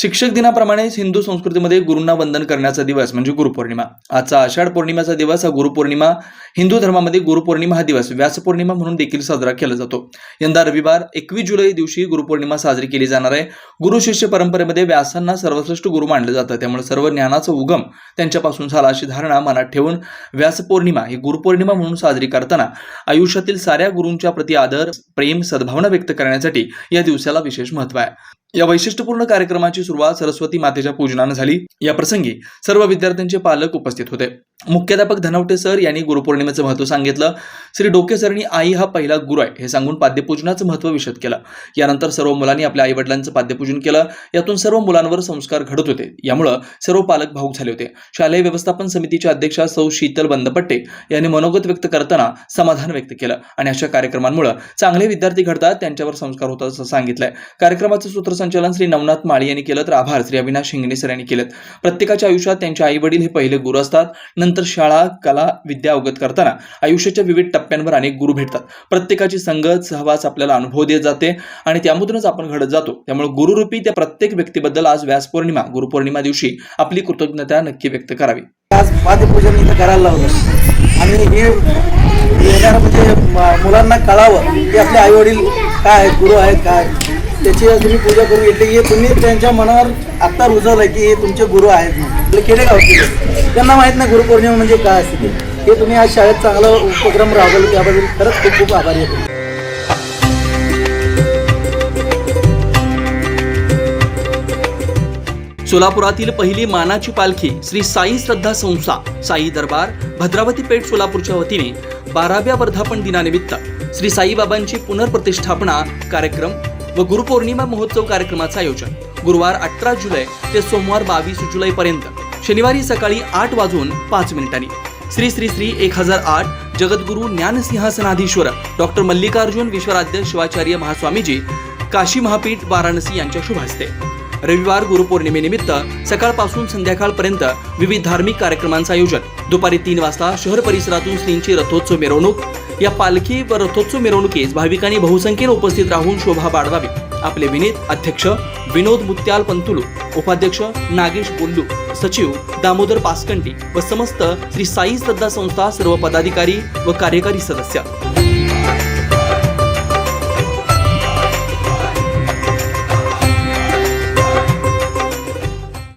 शिक्षक दिनाप्रमाणेच हिंदू संस्कृतीमध्ये गुरूंना वंदन करण्याचा दिवस म्हणजे गुरुपौर्णिमा. आजचा आषाढ पौर्णिमेचा दिवस हा गुरुपौर्णिमा. हिंदू धर्मामध्ये गुरुपौर्णिमा हा दिवस व्यासपौर्णिमा म्हणून देखील साजरा केला जातो. यंदा रविवार 21 जुलै दिवशी गुरुपौर्णिमा साजरी केली जाणार आहे. गुरु शिष्य परंपरेमध्ये व्यासांना सर्वश्रेष्ठ गुरु मानलं जातं. त्यामुळे सर्व ज्ञानाचा उगम त्यांच्यापासून झाला अशी धारणा मनात ठेवून व्यासपौर्णिमा ही गुरुपौर्णिमा म्हणून साजरी करताना आयुष्यातील साऱ्या गुरूंच्या प्रति आदर, प्रेम, सद्भावना व्यक्त करण्यासाठी या दिवसाला विशेष महत्त्व आहे. या वैशिष्ट्यपूर्ण कार्यक्रमाची सुरुवात सरस्वती मातेच्या पूजनाने झाली. या प्रसंगी सर्व विद्यार्थ्यांचे पालक उपस्थित होते. मुख्याध्यापक धनवटे सर यांनी गुरुपौर्णिमेचं महत्त्व सांगितलं. श्री डोके सरांनी आई हा पहिला गुरु आहे हे सांगून पाद्यपूजनाचं महत्त्व विशद केलं. यानंतर सर्व मुलांनी आपल्या आई वडिलांचं पाद्यपूजन केलं. यातून सर्व मुलांवर संस्कार घडत होते. यामुळे सर्व पालक भावुक झाले होते. शालेय व्यवस्थापन समितीच्या अध्यक्षा सौ शीतल बंदपट्टे यांनी मनोगत व्यक्त करताना समाधान व्यक्त केलं आणि अशा कार्यक्रमांमुळे चांगले विद्यार्थी घडतात, त्यांच्यावर संस्कार होतात असं सांगितलंय. कार्यक्रमाचं सूत्रसंचालन श्री नवनाथ माळी यांनी केलं तर आभार श्री अविनाश हिंगणे सर यांनी केलेत. प्रत्येकाच्या आयुष्यात त्यांचे आई वडील हे पहिले गुरु असतात. नंतर शाळा, कला, विद्या अवगत करताना आयुष्याच्या विविध टप्प्यांवर अनेक गुरु भेटतात. प्रत्येकाची संगत, सहवास आपल्याला अनुभव देत जाते आणि त्यामधूनच आपण घडत जातो. त्यामुळे गुरुरूपी त्या प्रत्येक व्यक्तीबद्दल आज व्यासपौर्णिमा गुरुपौर्णिमा दिवशी आपली कृतज्ञता नक्की व्यक्त करावी. आज पाद्यपूजन इथं करायला लावलं आणि हे येणार म्हणजे मुलांना कळावं की आपले आई वडील काय आहेत, गुरु आहेत काय, त्याची तुम्ही पूजा करून घेतली की तुम्ही त्यांच्या मनावर आत्ता रुजवलं की हे तुमचे गुरु आहेत म्हणून. खेडेगावचे त्यांना माहीत नाही गुरुपौर्णिमा म्हणजे काय असते हे तुम्ही आज शाळेत चांगला उपक्रम राबवला त्याबद्दल खरंच खूप खूप आभारी आहे. सोलापुरातील पहिली मानाची पालखी श्री साई श्रद्धा संस्था साई दरबार भद्रावती पेठ सोलापूरच्या वतीने 12व्या वर्धापन दिनानिमित्त श्री साईबाबांची पुनर्प्रतिष्ठापना कार्यक्रम व गुरुपौर्णिमा महोत्सव कार्यक्रमाचं आयोजन गुरुवार 18 जुलै ते सोमवार 22 जुलै पर्यंत शनिवारी सकाळी 8:05 श्री श्री श्री 1008 जगद्गुरु ज्ञानसिंहासनाधीश्वर डॉक्टर मल्लिकार्जुन विश्वराध्य शिवाचार्य महास्वामीजी काशी महापीठ वाराणसी यांच्या शुभ हस्ते. रविवार गुरुपौर्णिमेनिमित्त सकाळपासून संध्याकाळपर्यंत विविध धार्मिक कार्यक्रमांचं आयोजन. दुपारी 3 वाजता शहर परिसरातून श्रींची रथोत्सव मिरवणूक. या पालखी व रथोत्सव मिरवणुकीस भाविकांनी बहुसंख्येने उपस्थित राहून शोभा बाळगावी. आपले विनीत अध्यक्ष विनोद मुत्याल पंतुलू, उपाध्यक्ष नागेश बोल्लू, सचिव दामोदर पासकंटी व समस्त श्री साई श्रद्धा संस्था सर्व पदाधिकारी व कार्यकारी सदस्य